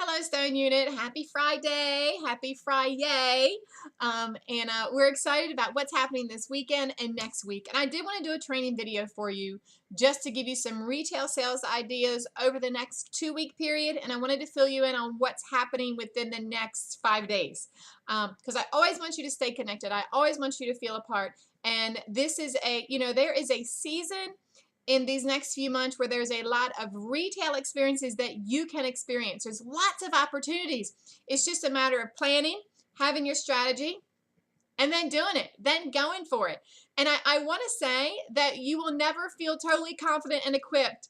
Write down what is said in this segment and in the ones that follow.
Hello, Stone Unit. Happy Friday. Happy Friday. We're excited about what's happening this weekend and next week. And I did want to do a training video for you just to give you some retail sales ideas over the next 2-week period. And I wanted to fill you in on what's happening within the next 5 days. Because I always want you to stay connected. I always want you to feel a part. And this is there is a season in these next few months where there's a lot of retail experiences that you can experience. There's lots of opportunities. It's just a matter of planning, having your strategy, and then doing it, then going for it. And I want to say that you will never feel totally confident and equipped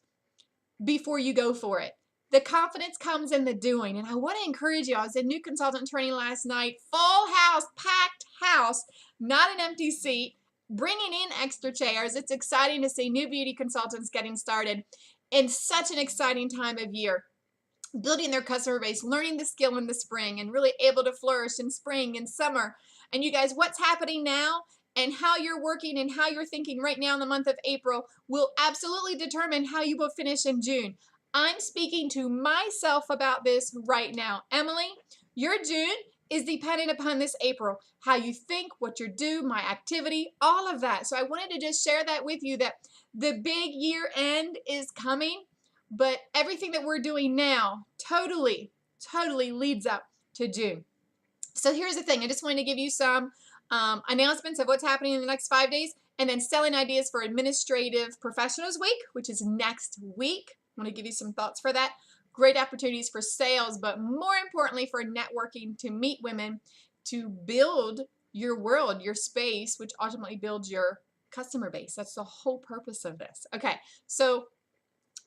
before you go for it. The confidence comes in the doing. And I want to encourage you. I was in new consultant training last night, full house, packed house, not an empty seat, bringing in extra chairs. It's exciting to see new beauty consultants getting started in such an exciting time of year, building their customer base, learning the skill in the spring, and really able to flourish in spring and summer. And you guys, what's happening now and how you're working and how you're thinking right now in the month of April will absolutely determine how you will finish in June. I'm speaking to myself about this right now. Emily, your June is dependent upon this April. How you think, what you do, my activity, all of that. So I wanted to just share that with you, that the big year end is coming, but everything that we're doing now totally leads up to June. So here's the thing. I just wanted to give you some announcements of what's happening in the next 5 days, and then selling ideas for Administrative Professionals Week, which is next week. I want to give you some thoughts for that. Great opportunities for sales, but more importantly for networking, to meet women, to build your world, your space, which ultimately builds your customer base. That's the whole purpose of this. Okay, so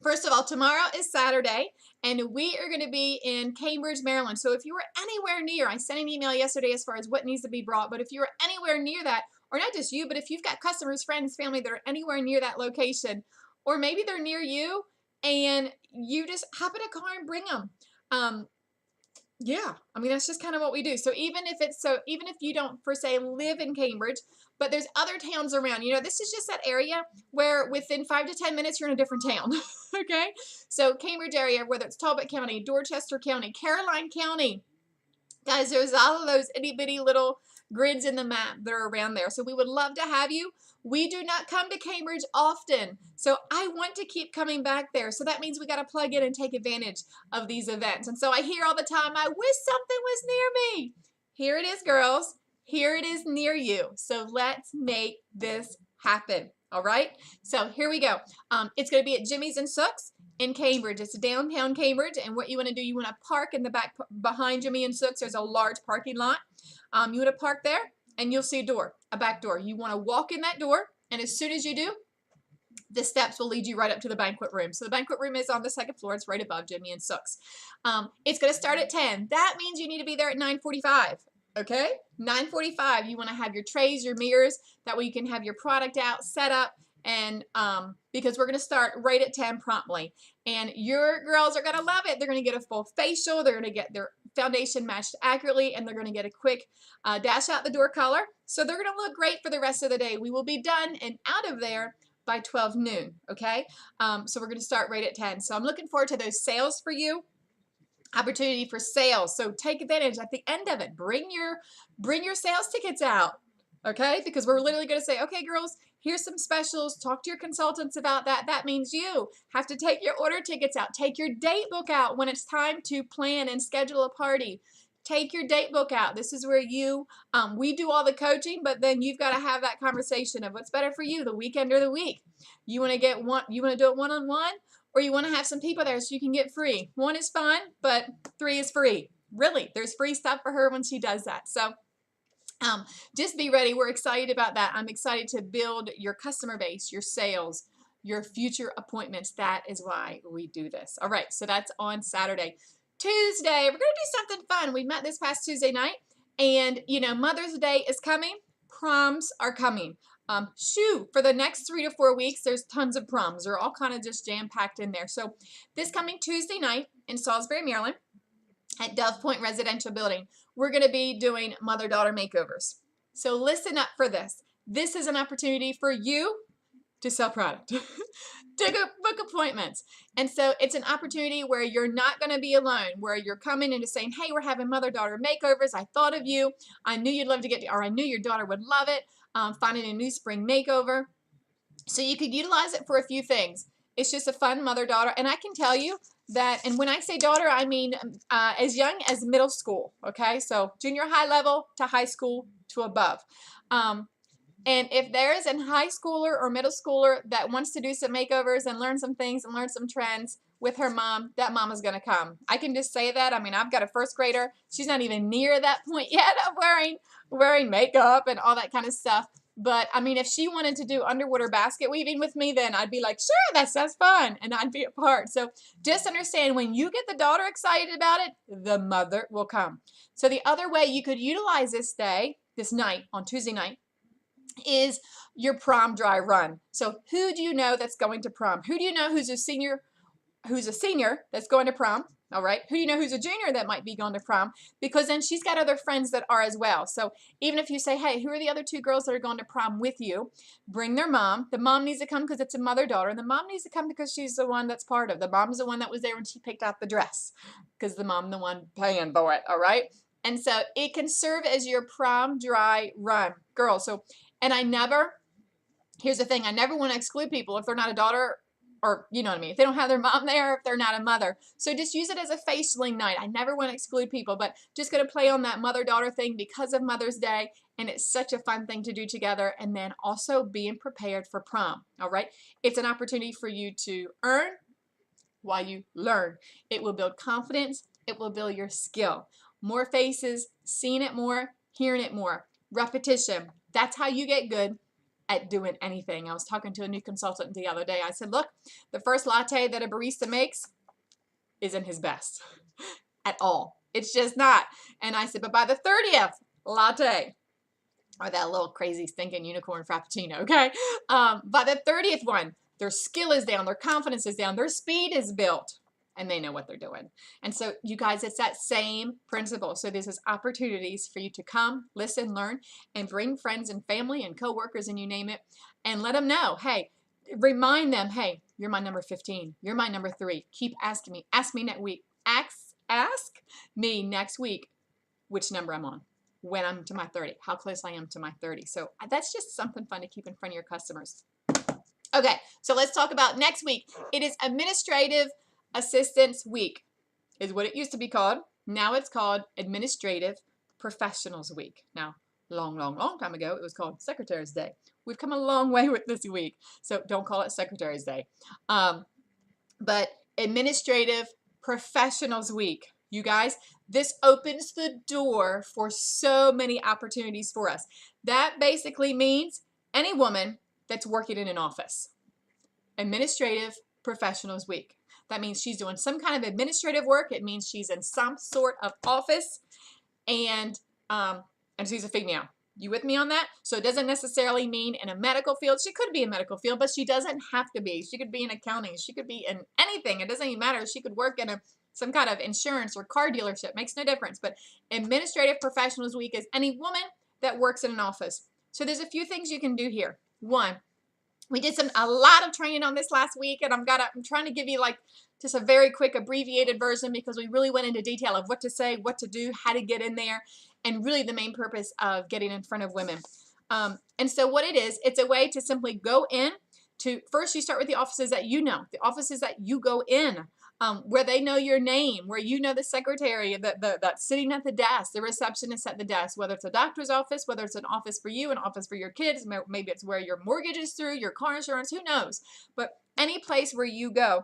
first of all, tomorrow is Saturday, and we are going to be in Cambridge, Maryland. So if you were anywhere near, I sent an email yesterday as far as what needs to be brought, but if you're anywhere near that, or not just you, but if you've got customers, friends, family that are anywhere near that location, or maybe they're near you, and you just hop in a car and bring them. Yeah, I mean, that's just kind of what we do. So even if you don't per se live in Cambridge, but there's other towns around, this is just that area where within 5 to 10 minutes, you're in a different town. Okay. So Cambridge area, whether it's Talbot County, Dorchester County, Caroline County, guys, there's all of those itty bitty little grids in the map that are around there. So we would love to have you. We do not come to Cambridge often, so I want to keep coming back there. So that means we got to plug in and take advantage of these events. And so I hear all the time, I wish something was near me. Here it is, girls. Here it is near you. So let's make this happen. All right. So here we go. It's going to be at Jimmy's and Sook's in Cambridge. It's downtown Cambridge. And what you want to do, you want to park in the back behind Jimmy and Sook's. There's a large parking lot. You want to park there, and you'll see a door, a back door. You want to walk in that door, and as soon as you do, the steps will lead you right up to the banquet room. So the banquet room is on the second floor. It's right above Jimmy and Sook's. It's going to start at 10. That means you need to be there at 9:45. Okay? 9:45. You want to have your trays, your mirrors. That way you can have your product out, set up, and because we're going to start right at 10 promptly. And your girls are going to love it. They're going to get a full facial. They're going to get their foundation matched accurately, and they're going to get a quick dash out the door color. So they're going to look great for the rest of the day. We will be done and out of there by 12 noon, okay? So we're going to start right at 10. So I'm looking forward to those sales for you. Opportunity for sales. So take advantage at the end of it. Bring your sales tickets out, okay? Because we're literally going to say, okay, girls, here's some specials. Talk to your consultants about that. That means you have to take your order tickets out. Take your date book out when it's time to plan and schedule a party. Take your date book out. This is where we do all the coaching, but then you've got to have that conversation of what's better for you, the weekend or the week. You want to do it one-on-one, or you want to have some people there so you can get free. 1 is fun, but 3 is free. Really, there's free stuff for her when she does that. So just be ready. We're excited about that. I'm excited to build your customer base, your sales, your future appointments. That is why we do this. All right, so that's on Saturday. Tuesday, we're going to do something fun. We met this past Tuesday night, and Mother's Day is coming. Proms are coming. For the next 3 to 4 weeks, there's tons of proms. They're all kind of just jam-packed in there. So this coming Tuesday night in Salisbury, Maryland, at Dove Point Residential Building, we're going to be doing mother-daughter makeovers. So listen up for this. This is an opportunity for you to sell product, to book appointments. And so it's an opportunity where you're not going to be alone, where you're coming and just saying, hey, we're having mother-daughter makeovers. I thought of you. I knew you'd love to get, or I knew your daughter would love it. Finding a new spring makeover. So you could utilize it for a few things. It's just a fun mother-daughter. And I can tell you that, and when I say daughter, I mean as young as middle school, okay? So junior high level to high school to above. And if there is a high schooler or middle schooler that wants to do some makeovers and learn some things and learn some trends with her mom, that mom is going to come. I can just say that. I mean, I've got a first grader. She's not even near that point yet of wearing makeup and all that kind of stuff. But I mean, if she wanted to do underwater basket weaving with me, then I'd be like, sure, that's fun. And I'd be a part. So just understand, when you get the daughter excited about it, the mother will come. So the other way you could utilize this day, this night, on Tuesday night, is your prom dry run. So who do you know that's going to prom? Who do you know who's a senior that's going to prom? All right. Who do you know who's a junior that might be going to prom? Because then she's got other friends that are as well. So even if you say, hey, who are the other 2 girls that are going to prom with you? Bring their mom. The mom needs to come because it's a mother-daughter. The mom needs to come because she's the one that's part of. The mom's the one that was there when she picked out the dress, because the mom the one paying for it. All right. And so it can serve as your prom dry run, girls. So, and here's the thing, I never want to exclude people if they're not a daughter, or you know what I mean, if they don't have their mom there, if they're not a mother. So just use it as a face sling night. I never want to exclude people, but just going to play on that mother-daughter thing because of Mother's Day, and it's such a fun thing to do together. And then also being prepared for prom, all right? It's an opportunity for you to earn while you learn. It will build confidence. It will build your skill. More faces, seeing it more, hearing it more. Repetition. That's how you get good at doing anything. I was talking to a new consultant the other day. I said, look, the first latte that a barista makes isn't his best at all. It's just not. And I said, but by the 30th latte, or that little crazy stinking unicorn frappuccino, okay? By the 30th one, their skill is down, their confidence is down, their speed is built, and they know what they're doing. And so you guys, it's that same principle. So this is opportunities for you to come, listen, learn, and bring friends and family and coworkers and you name it, and let them know, hey, remind them, hey, you're my number 15. You're my number 3. Keep asking me. Ask me next week. Ask me next week which number I'm on, when I'm to my 30, how close I am to my 30. So that's just something fun to keep in front of your customers. Okay, so let's talk about next week. It is Administrative Assistants Week, is what it used to be called. Now it's called Administrative Professionals Week. Now, long time ago, it was called Secretary's Day. We've come a long way with this week, so don't call it Secretary's Day. But Administrative Professionals Week, you guys, this opens the door for so many opportunities for us. That basically means any woman that's working in an office. Administrative Professionals Week. That means she's doing some kind of administrative work. It means she's in some sort of office, and she's a female. You with me on that? So it doesn't necessarily mean in a medical field. She could be in a medical field, but she doesn't have to be. She could be in accounting. She could be in anything. It doesn't even matter. She could work in some kind of insurance or car dealership. Makes no difference. But Administrative Professionals Week is any woman that works in an office. So there's a few things you can do here. One, we did a lot of training on this last week, and I'm trying to give you like just a very quick abbreviated version, because we really went into detail of what to say, what to do, how to get in there, and really the main purpose of getting in front of women. And so what it is, it's a way to simply go in to, first you start with the offices that you know, the offices that you go in, where they know your name, where you know the secretary that's sitting at the desk, the receptionist at the desk, whether it's a doctor's office, whether it's an office for you, an office for your kids, maybe it's where your mortgage is through, your car insurance, who knows. But any place where you go,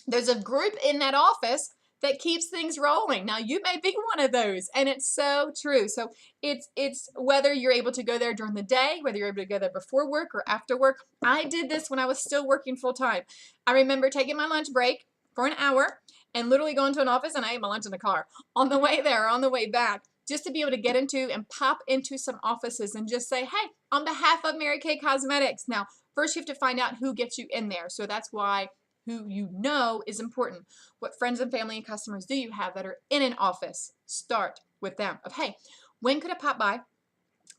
there's a group in that office that keeps things rolling. Now, you may be one of those, and it's so true. So it's whether you're able to go there during the day, whether you're able to go there before work or after work. I did this when I was still working full time. I remember taking my lunch break for an hour and literally going to an office, and I ate my lunch in the car on the way there, on the way back, just to be able to get into and pop into some offices and just say, hey, on behalf of Mary Kay Cosmetics. Now, first you have to find out who gets you in there. So that's why who you know is important. What friends and family and customers do you have that are in an office? Start with them of, hey, when could I pop by?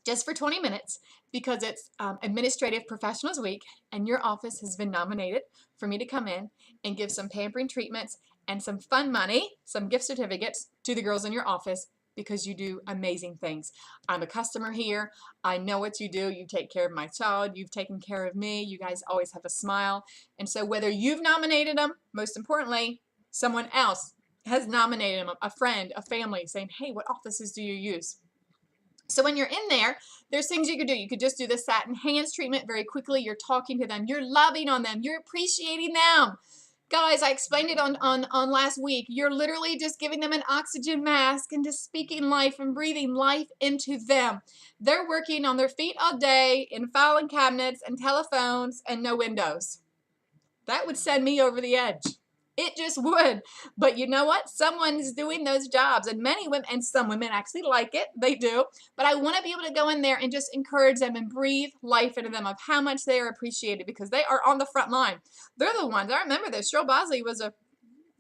just for 20 minutes because it's Administrative Professionals Week and your office has been nominated for me to come in and give some pampering treatments and some fun money, some gift certificates to the girls in your office because you do amazing things. I'm a customer here. I know what you do. You take care of my child. You've taken care of me. You guys always have a smile. And so whether you've nominated them, most importantly, someone else has nominated them, a friend, a family, saying, hey, what offices do you use? So when you're in there, there's things you could do. You could just do the satin hands treatment very quickly. You're talking to them. You're loving on them. You're appreciating them. Guys, I explained it on last week. You're literally just giving them an oxygen mask and just speaking life and breathing life into them. They're working on their feet all day in filing cabinets and telephones and no windows. That would send me over the edge. It just would. But you know what? Someone is doing those jobs, and many women, and some women actually like it. They do. But I want to be able to go in there and just encourage them and breathe life into them of how much they are appreciated because they are on the front line. They're the ones. I remember this. Cheryl Bosley was a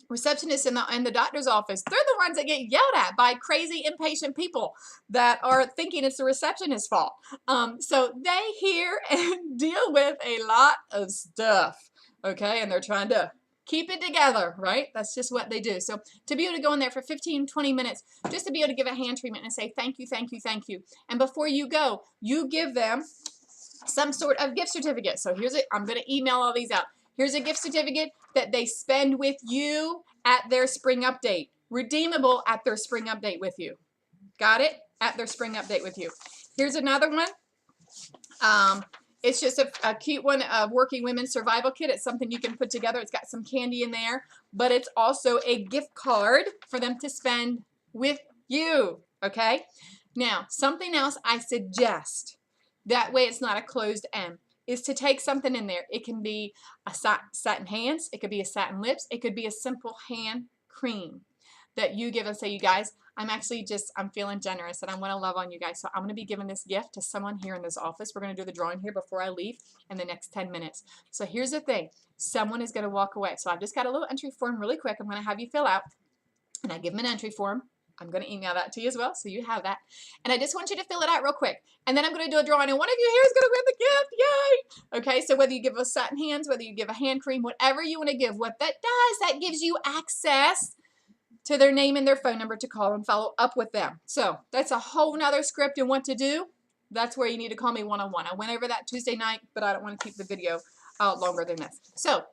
receptionist in the doctor's office. They're the ones that get yelled at by crazy impatient people that are thinking it's the receptionist's fault. So they hear and deal with a lot of stuff. Okay, and they're trying to keep it together, right? That's just what they do. So to be able to go in there for 15, 20 minutes, just to be able to give a hand treatment and say, thank you, thank you, thank you. And before you go, you give them some sort of gift certificate. So here's it. I'm going to email all these out. Here's a gift certificate that they spend with you at their spring update. Redeemable at their spring update with you. Got it? At their spring update with you. Here's another one. It's just a cute one, a Working Women Survival Kit. It's something you can put together. It's got some candy in there, but it's also a gift card for them to spend with you, okay? Now, something else I suggest, that way it's not a closed end, is to take something in there. It can be a satin hands. It could be a satin lips. It could be a simple hand cream that you give and say, you guys, I'm feeling generous and I want to love on you guys. So I'm going to be giving this gift to someone here in this office. We're going to do the drawing here before I leave in the next 10 minutes. So here's the thing. Someone is going to walk away. So I've just got a little entry form really quick. I'm going to have you fill out and I give them an entry form. I'm going to email that to you as well, so you have that. And I just want you to fill it out real quick. And then I'm going to do a drawing, and one of you here is going to win the gift. Yay! Okay, so whether you give us satin hands, whether you give a hand cream, whatever you want to give, what that does, that gives you access to their name and their phone number to call and follow up with them. So that's a whole nother script and what to do. That's where you need to call me one-on-one. I went over that Tuesday night, but I don't want to keep the video out longer than this. So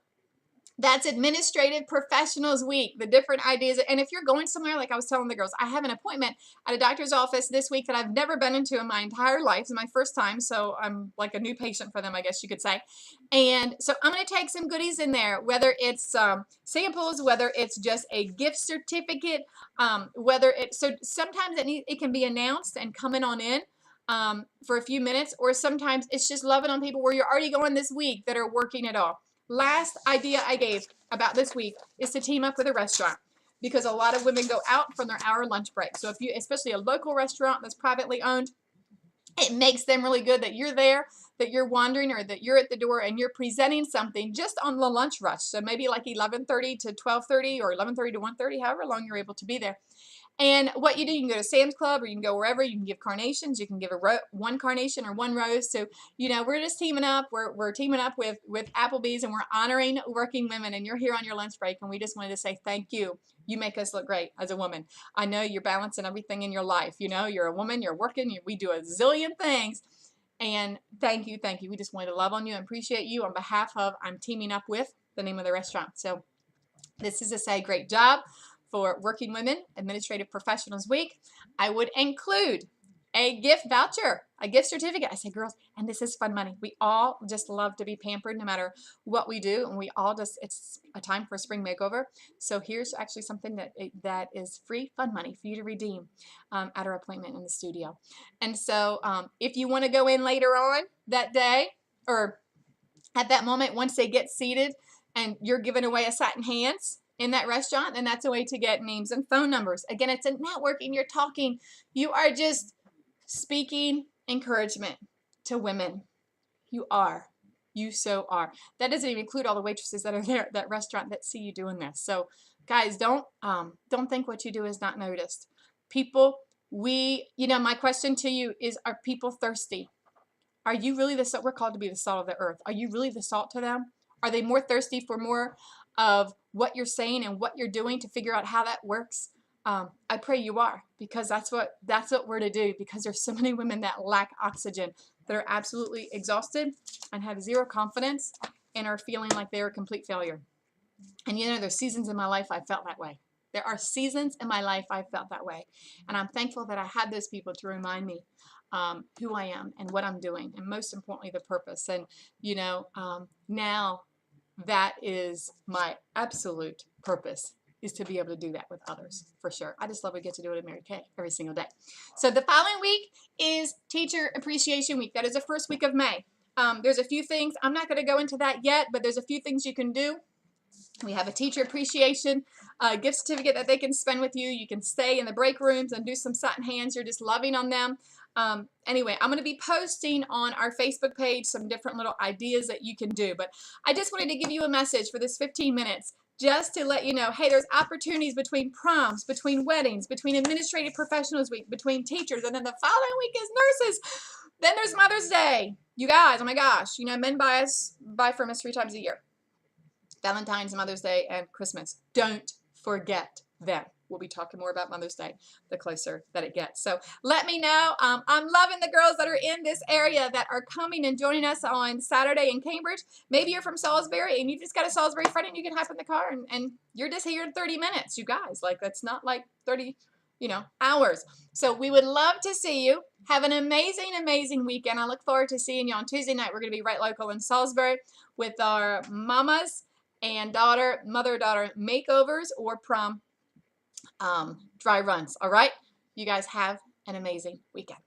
that's Administrative Professionals Week, the different ideas. And if you're going somewhere, like I was telling the girls, I have an appointment at a doctor's office this week that I've never been into in my entire life. It's my first time, so I'm like a new patient for them, I guess you could say. And so I'm going to take some goodies in there, whether it's samples, whether it's just a gift certificate, so sometimes it can be announced and coming on in for a few minutes, or sometimes it's just loving on people where you're already going this week that are working it all. Last idea I gave about this week is to team up with a restaurant because a lot of women go out from their hour lunch break. So if you, especially a local restaurant that's privately owned, it makes them really good that you're there, that you're wandering, or that you're at the door and you're presenting something just on the lunch rush. So maybe like 11:30 to 12:30 or 11:30 to 1:30, however long you're able to be there. And what you do, you can go to Sam's Club or you can go wherever. You can give carnations. You can give one carnation or one rose. So, you know, we're just teaming up. We're teaming up with Applebee's and we're honoring working women. And you're here on your lunch break. And we just wanted to say thank you. You make us look great as a woman. I know you're balancing everything in your life. You know, you're a woman. You're working. We do a zillion things. And thank you. Thank you. We just wanted to love on you and appreciate you on behalf of I'm teaming up with the name of the restaurant. So this is to say great job for Working Women Administrative Professionals Week. I would include a gift voucher, a gift certificate. I say, girls, and this is fun money. We all just love to be pampered no matter what we do. And we all just, it's a time for a spring makeover. So here's actually something that is free fun money for you to redeem at our appointment in the studio. And so if you want to go in later on that day or at that moment, once they get seated and you're giving away a satin hands in that restaurant, then that's a way to get names and phone numbers. Again, it's a networking. You're talking. You are just speaking encouragement to women. You are. You so are. That doesn't even include all the waitresses that are there at that restaurant that see you doing this. So, guys, don't think what you do is not noticed. People My question to you is, are people thirsty? Are you really the salt? We're called to be the salt of the earth. Are you really the salt to them? Are they more thirsty for more of what you're saying and what you're doing to figure out how that works? I pray you are, because that's what we're to do, because there's so many women that lack oxygen, that are absolutely exhausted and have zero confidence and are feeling like they're a complete failure. And there's seasons in my life I felt that way. There are seasons in my life I felt that way. And I'm thankful that I had those people to remind me who I am and what I'm doing, and most importantly, the purpose. And, now that is my absolute purpose, is to be able to do that with others, for sure. I just love we get to do it at Mary Kay every single day. So the following week is Teacher Appreciation Week. That is the first week of May. There's a few things. I'm not going to go into that yet, but there's a few things you can do. We have a teacher appreciation gift certificate that they can spend with you. You can stay in the break rooms and do some satin hands. You're just loving on them. Anyway, I'm going to be posting on our Facebook page some different little ideas that you can do. But I just wanted to give you a message for this 15 minutes, just to let you know, hey, there's opportunities between proms, between weddings, between Administrative Professionals Week, between teachers, and then the following week is nurses. Then there's Mother's Day. You guys, oh my gosh, men buy from us 3 times a year. Valentine's, Mother's Day, and Christmas. Don't forget them. We'll be talking more about Mother's Day the closer that it gets. So let me know. I'm loving the girls that are in this area that are coming and joining us on Saturday in Cambridge. Maybe you're from Salisbury and you just got a Salisbury friend and you can hop in the car and you're just here in 30 minutes, you guys. Like, that's not like 30 hours. So we would love to see you. Have an amazing, amazing weekend. I look forward to seeing you on Tuesday night. We're going to be right local in Salisbury with our mamas and mother-daughter makeovers or prom dry runs. All right? You guys have an amazing weekend.